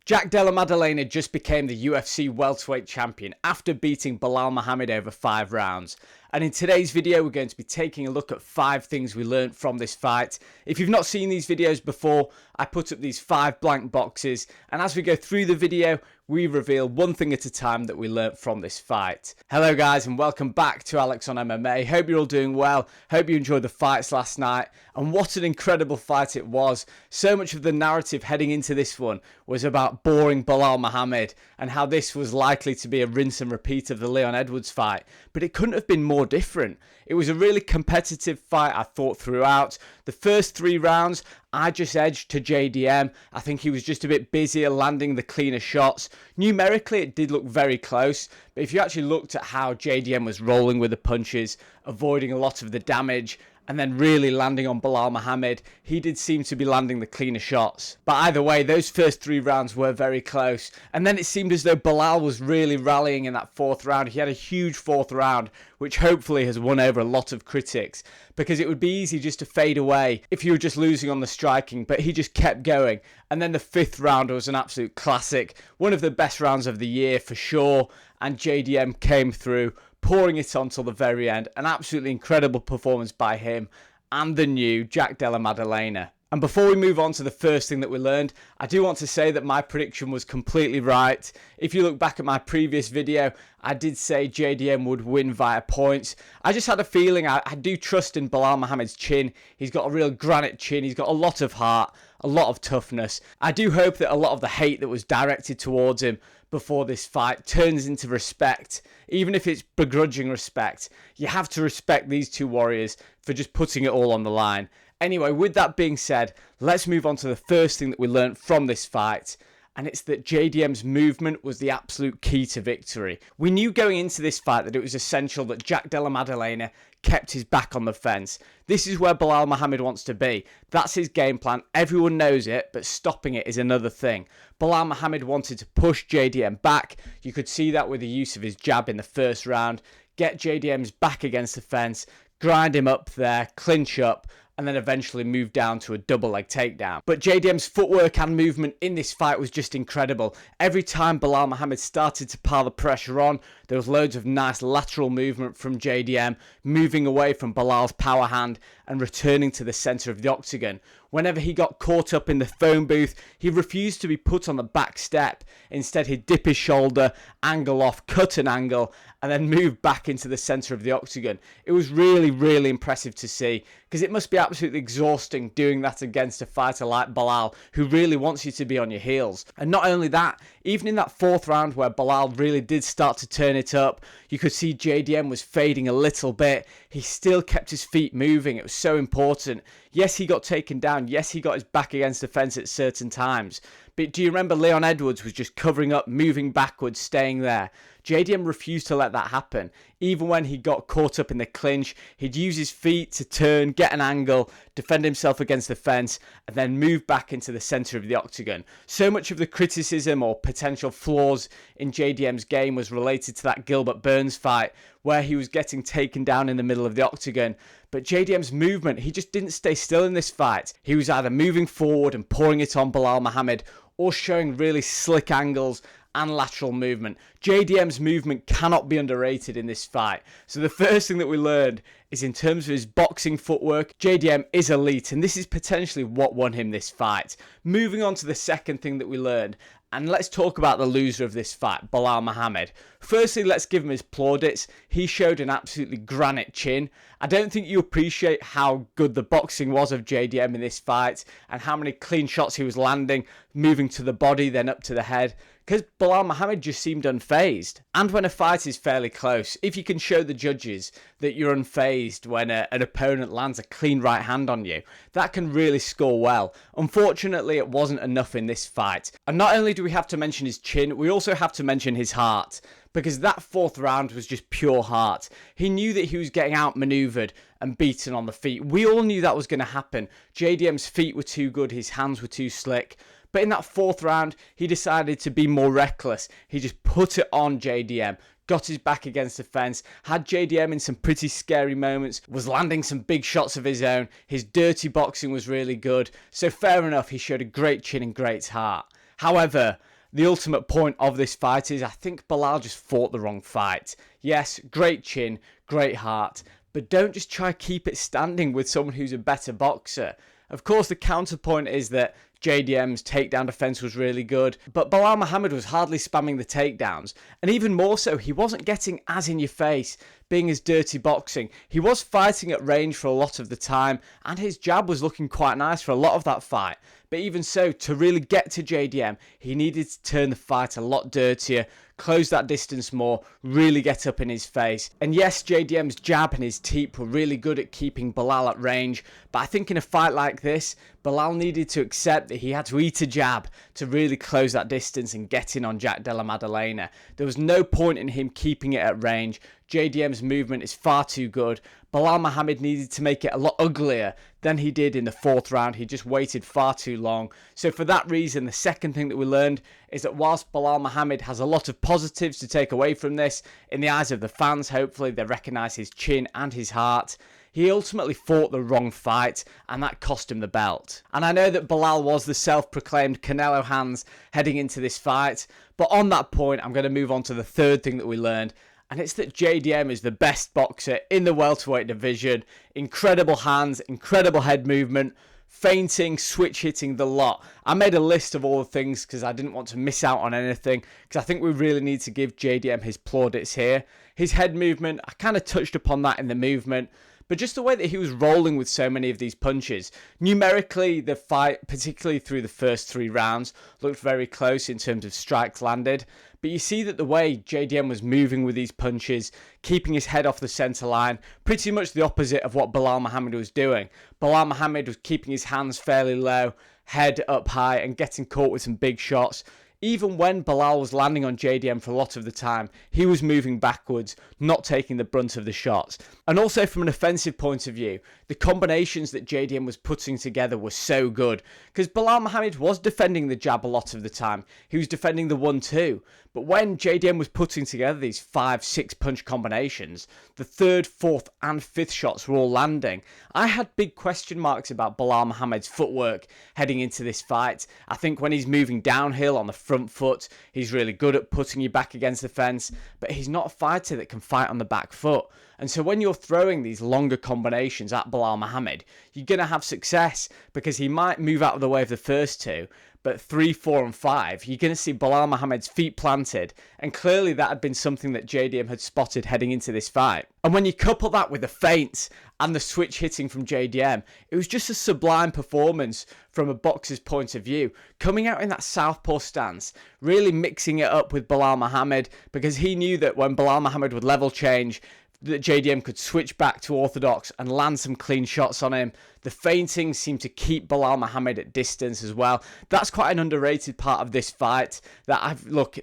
Della Maddalena just became the UFC welterweight champion after beating Belal Muhammad over 5 rounds. And in today's video, we're going to be taking a look at 5 things we learned from this fight. If you've not seen these videos before, I put up these 5 blank boxes, and as we go through the video, we reveal one thing at a time that we learnt from this fight. Hello guys, and welcome back to Alex on MMA. Hope you're all doing well. Hope you enjoyed the fights last night. And what an incredible fight it was. So much of the narrative heading into this one was about boring Belal Muhammad and how this was likely to be a rinse and repeat of the Leon Edwards fight. But it couldn't have been more different. It was a really competitive fight, I thought, throughout. The first 3 rounds, I just edged to JDM. I think he was just a bit busier landing the cleaner shots. Numerically, it did look very close, but if you actually looked at how JDM was rolling with the punches, avoiding a lot of the damage, and then really landing on Belal Muhammad, he did seem to be landing the cleaner shots. But either way, those first 3 rounds were very close. And then it seemed as though Belal was really rallying in that 4th round. He had a huge 4th round, which hopefully has won over a lot of critics, because it would be easy just to fade away if you were just losing on the striking, but he just kept going. And then the 5th round was an absolute classic, one of the best rounds of the year for sure, and JDM came through, pouring it on till the very end. An absolutely incredible performance by him and the new Della Maddalena. And before we move on to the first thing that we learned, I do want to say that my prediction was completely right. If you look back at my previous video, I did say JDM would win via points. I just had a feeling. I do trust in Belal Muhammad's chin. He's got a real granite chin. He's got a lot of heart, a lot of toughness. I do hope that a lot of the hate that was directed towards him before this fight turns into respect. Even if it's begrudging respect, you have to respect these 2 warriors for just putting it all on the line. Anyway, with that being said, let's move on to the first thing that we learned from this fight. And it's that JDM's movement was the absolute key to victory. We knew going into this fight that it was essential that Della Maddalena kept his back on the fence. This is where Belal Muhammad wants to be. That's his game plan. Everyone knows it, but stopping it is another thing. Belal Muhammad wanted to push JDM back. You could see that with the use of his jab in the first round. Get JDM's back against the fence, grind him up there, clinch up, and then eventually move down to a double leg takedown. But JDM's footwork and movement in this fight was just incredible. Every time Belal Muhammad started to pile the pressure on, there was loads of nice lateral movement from JDM, moving away from Belal's power hand and returning to the centre of the octagon. Whenever he got caught up in the phone booth, he refused to be put on the back step. Instead, he'd dip his shoulder, angle off, cut an angle, and then move back into the centre of the octagon. It was really, really impressive to see, because it must be absolutely exhausting doing that against a fighter like Belal, who really wants you to be on your heels. And not only that, even in that 4th round where Belal really did start to turn it up, you could see JDM was fading a little bit. He still kept his feet moving. It was so important. Yes, he got taken down. Yes, he got his back against the fence at certain times. But do you remember Leon Edwards was just covering up, moving backwards, staying there? JDM refused to let that happen. Even when he got caught up in the clinch, he'd use his feet to turn, get an angle, defend himself against the fence, and then move back into the centre of the octagon. So much of the criticism or potential flaws in JDM's game was related to that Gilbert Burns fight, where he was getting taken down in the middle of the octagon. But JDM's movement, he just didn't stay still in this fight. He was either moving forward and pouring it on Belal Muhammad, or showing really slick angles and lateral movement. JDM's movement cannot be underrated in this fight. So the first thing that we learned is, in terms of his boxing footwork, JDM is elite, and this is potentially what won him this fight. Moving on to the second thing that we learned, and let's talk about the loser of this fight, Belal Muhammad. Firstly, let's give him his plaudits. He showed an absolutely granite chin. I don't think you appreciate how good the boxing was of JDM in this fight and how many clean shots he was landing, moving to the body, then up to the head, because Belal Muhammad just seemed unfazed. And when a fight is fairly close, if you can show the judges that you're unfazed when an opponent lands a clean right hand on you, that can really score well. Unfortunately, it wasn't enough in this fight. And not only do we have to mention his chin, we also have to mention his heart, because that 4th round was just pure heart. He knew that he was getting outmaneuvered and beaten on the feet. We all knew that was going to happen. JDM's feet were too good, his hands were too slick. But in that 4th round, he decided to be more reckless. He just put it on JDM, got his back against the fence, had JDM in some pretty scary moments, was landing some big shots of his own. His dirty boxing was really good. So fair enough, he showed a great chin and great heart. However, The ultimate point of this fight is I think Belal just fought the wrong fight. Yes, great chin, great heart, but don't just try to keep it standing with someone who's a better boxer. Of course, the counterpoint is that JDM's takedown defense was really good, but Belal Muhammad was hardly spamming the takedowns, and even more so, he wasn't getting as in your face, being as dirty boxing. He was fighting at range for a lot of the time, and his jab was looking quite nice for a lot of that fight. But even so, to really get to JDM, he needed to turn the fight a lot dirtier, close that distance more, really get up in his face. And yes, JDM's jab and his teep were really good at keeping Belal at range, but I think in a fight like this, Belal needed to accept that he had to eat a jab to really close that distance and get in on Della Maddalena. There was no point in him keeping it at range. JDM's movement is far too good. Belal Muhammad needed to make it a lot uglier than he did in the 4th round. He just waited far too long. So for that reason, the second thing that we learned is that whilst Belal Muhammad has a lot of positives to take away from this, in the eyes of the fans, hopefully they recognise his chin and his heart, he ultimately fought the wrong fight, and that cost him the belt. And I know that Belal was the self-proclaimed Canelo hands heading into this fight, but on that point, I'm going to move on to the third thing that we learned, and it's that JDM is the best boxer in the welterweight division. Incredible hands, incredible head movement, feinting, switch hitting, the lot. I made a list of all the things because I didn't want to miss out on anything, because I think we really need to give JDM his plaudits here. His head movement, I kind of touched upon that in the movement, but just the way that he was rolling with so many of these punches. Numerically, the fight, particularly through the first 3 rounds, looked very close in terms of strikes landed. But you see that the way JDM was moving with these punches, keeping his head off the centre line, pretty much the opposite of what Belal Muhammad was doing. Belal Muhammad was keeping his hands fairly low, head up high, and getting caught with some big shots. Even when Belal was landing on JDM for a lot of the time, he was moving backwards, not taking the brunt of the shots. And also from an offensive point of view, the combinations that JDM was putting together were so good, because Belal Muhammad was defending the jab a lot of the time. He was defending the 1-2. But when JDM was putting together these 5-6 punch combinations, the 3rd, 4th and 5th shots were all landing. I had big question marks about Belal Muhammad's footwork heading into this fight. I think when he's moving downhill on the front foot, he's really good at putting you back against the fence, but he's not a fighter that can fight on the back foot. And so when you're throwing these longer combinations at Belal Muhammad, you're going to have success, because he might move out of the way of the first 2, but 3, 4 and 5, you're going to see Belal Muhammad's feet planted, and clearly that had been something that JDM had spotted heading into this fight. And when you couple that with the feints and the switch hitting from JDM, it was just a sublime performance from a boxer's point of view. Coming out in that southpaw stance, really mixing it up with Belal Muhammad, because he knew that when Belal Muhammad would level change, that JDM could switch back to orthodox and land some clean shots on him. The feinting seemed to keep Belal Muhammad at distance as well. That's quite an underrated part of this fight.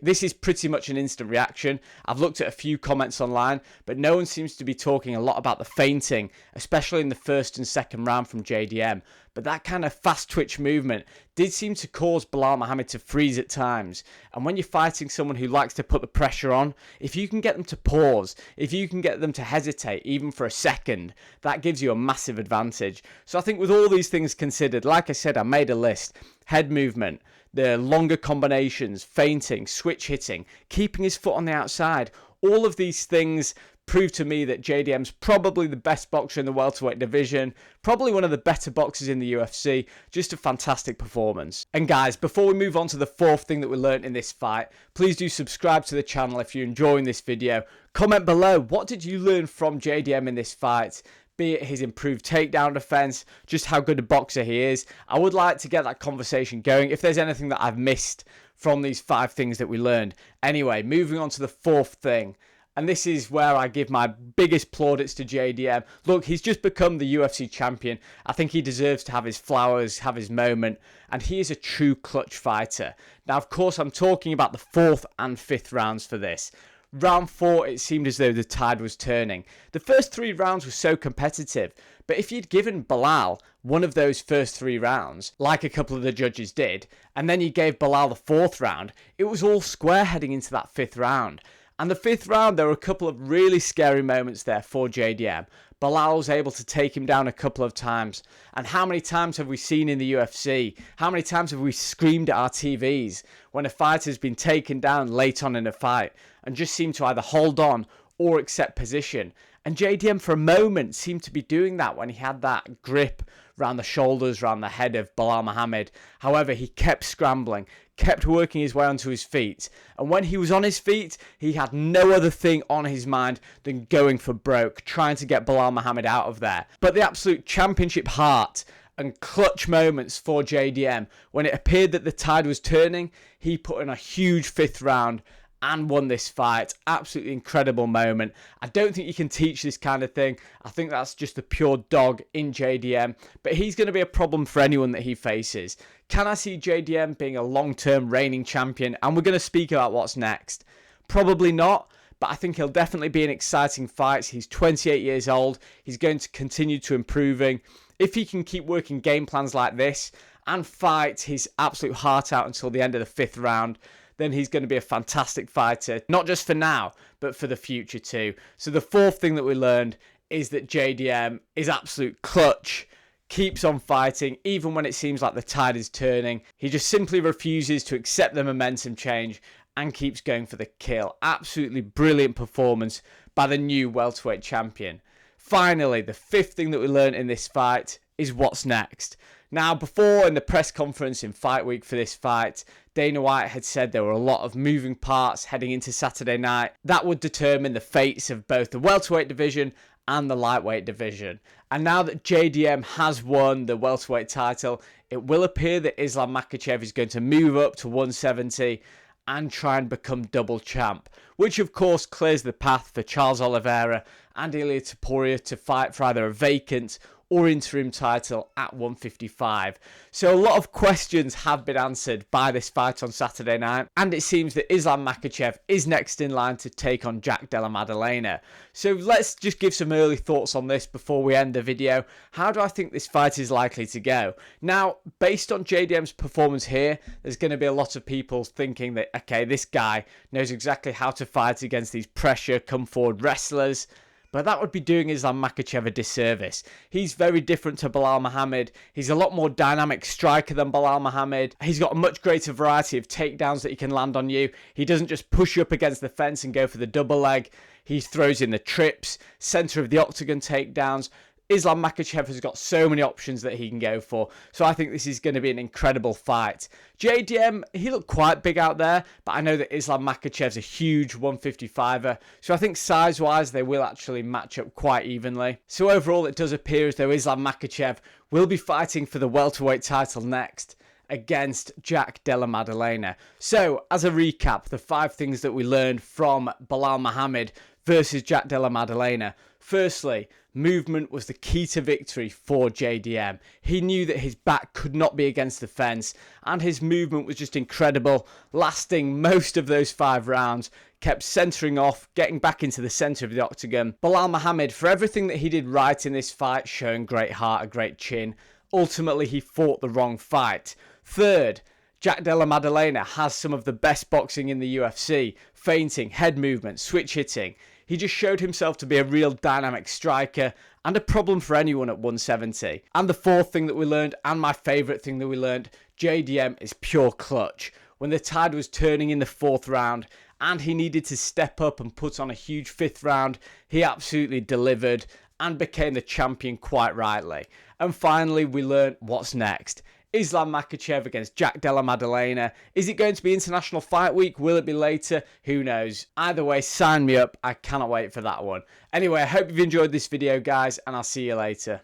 This is pretty much an instant reaction. I've looked at a few comments online, but no one seems to be talking a lot about the feinting, especially in the 1st and 2nd round from JDM. But that kind of fast twitch movement did seem to cause Belal Muhammad to freeze at times. And when you're fighting someone who likes to put the pressure on, if you can get them to pause, if you can get them to hesitate even for a second, that gives you a massive advantage. So I think with all these things considered, like I said, I made a list. Head movement, the longer combinations, feinting, switch hitting, keeping his foot on the outside, all of these things prove to me that JDM's probably the best boxer in the welterweight division, probably one of the better boxers in the UFC. Just a fantastic performance. And guys, before we move on to the 4th thing that we learned in this fight, please do subscribe to the channel if you're enjoying this video. Comment below, what did you learn from JDM in this fight? Be it his improved takedown defense, just how good a boxer he is. I would like to get that conversation going if there's anything that I've missed from these 5 things that we learned. Anyway, moving on to the 4th thing. And this is where I give my biggest plaudits to JDM. Look, he's just become the UFC champion. I think he deserves to have his flowers, have his moment. And he is a true clutch fighter. Now, of course, I'm talking about the 4th and 5th rounds for this. Round 4, it seemed as though the tide was turning. The first 3 rounds were so competitive. But if you'd given Belal one of those first 3 rounds, like a couple of the judges did, and then you gave Belal the 4th round, it was all square heading into that 5th round. And the 5th round, there were a couple of really scary moments there for JDM. Belal was able to take him down a couple of times. And how many times have we seen in the UFC? How many times have we screamed at our TVs when a fighter's been taken down late on in a fight and just seemed to either hold on or accept position? And JDM for a moment seemed to be doing that when he had that grip around the shoulders, around the head of Belal Muhammad. However, he kept scrambling, kept working his way onto his feet. And when he was on his feet, he had no other thing on his mind than going for broke, trying to get Belal Muhammad out of there. But the absolute championship heart and clutch moments for JDM, when it appeared that the tide was turning, he put in a huge 5th round and won this fight. Absolutely incredible moment. I don't think you can teach this kind of thing. I think that's just the pure dog in JDM. But he's going to be a problem for anyone that he faces. Can I see JDM being a long-term reigning champion? And we're going to speak about what's next. Probably not. But I think he'll definitely be an exciting fight. He's 28 years old. He's going to continue to improving. If he can keep working game plans like this and fight his absolute heart out until the end of the 5th round, then he's going to be a fantastic fighter, not just for now, but for the future too. So the 4th thing that we learned is that JDM is absolute clutch, keeps on fighting, even when it seems like the tide is turning. He just simply refuses to accept the momentum change and keeps going for the kill. Absolutely brilliant performance by the new welterweight champion. Finally, the 5th thing that we learned in this fight is what's next. Now, before in the press conference in fight week for this fight, Dana White had said there were a lot of moving parts heading into Saturday night that would determine the fates of both the welterweight division and the lightweight division. And now that JDM has won the welterweight title, it will appear that Islam Makhachev is going to move up to 170 and try and become double champ, which of course clears the path for Charles Oliveira and Ilia Topuria to fight for either a vacant or interim title at 155. So a lot of questions have been answered by this fight on Saturday night, and it seems that Islam Makhachev is next in line to take on Jack Della Maddalena. So let's just give some early thoughts on this before we end the video. How do I think this fight is likely to go? Now, based on JDM's performance here, there's going to be a lot of people thinking that, okay, this guy knows exactly how to fight against these pressure, come forward wrestlers. But that would be doing Islam Makhachev a disservice. He's very different to Belal Muhammad. He's a lot more dynamic striker than Belal Muhammad. He's got a much greater variety of takedowns that he can land on you. He doesn't just push you up against the fence and go for the double leg. He throws in the trips, centre of the octagon takedowns. Islam Makhachev has got so many options that he can go for. So I think this is going to be an incredible fight. JDM, he looked quite big out there, but I know that Islam Makhachev's a huge 155er. So I think size-wise, they will actually match up quite evenly. So overall, it does appear as though Islam Makhachev will be fighting for the welterweight title next against Jack Della Maddalena. So, as a recap, the 5 things that we learned from Belal Muhammad versus Jack Della Maddalena. Firstly, movement was the key to victory for JDM. He knew that his back could not be against the fence, and his movement was just incredible, lasting most of those 5 rounds, kept centering off, getting back into the centre of the octagon. Belal Muhammad, for everything that he did right in this fight, showing great heart, a great chin, ultimately he fought the wrong fight. Third, Jack Della Maddalena has some of the best boxing in the UFC, feinting, head movement, switch hitting. He just showed himself to be a real dynamic striker and a problem for anyone at 170. And the 4th thing that we learned, and my favourite thing that we learned, JDM is pure clutch. When the tide was turning in the 4th round and he needed to step up and put on a huge 5th round, he absolutely delivered and became the champion quite rightly. And finally, we learned what's next. Islam Makhachev against Jack Della Maddalena. Is it going to be International Fight Week? Will it be later? Who knows? Either way, sign me up. I cannot wait for that one. Anyway, I hope you've enjoyed this video, guys, and I'll see you later.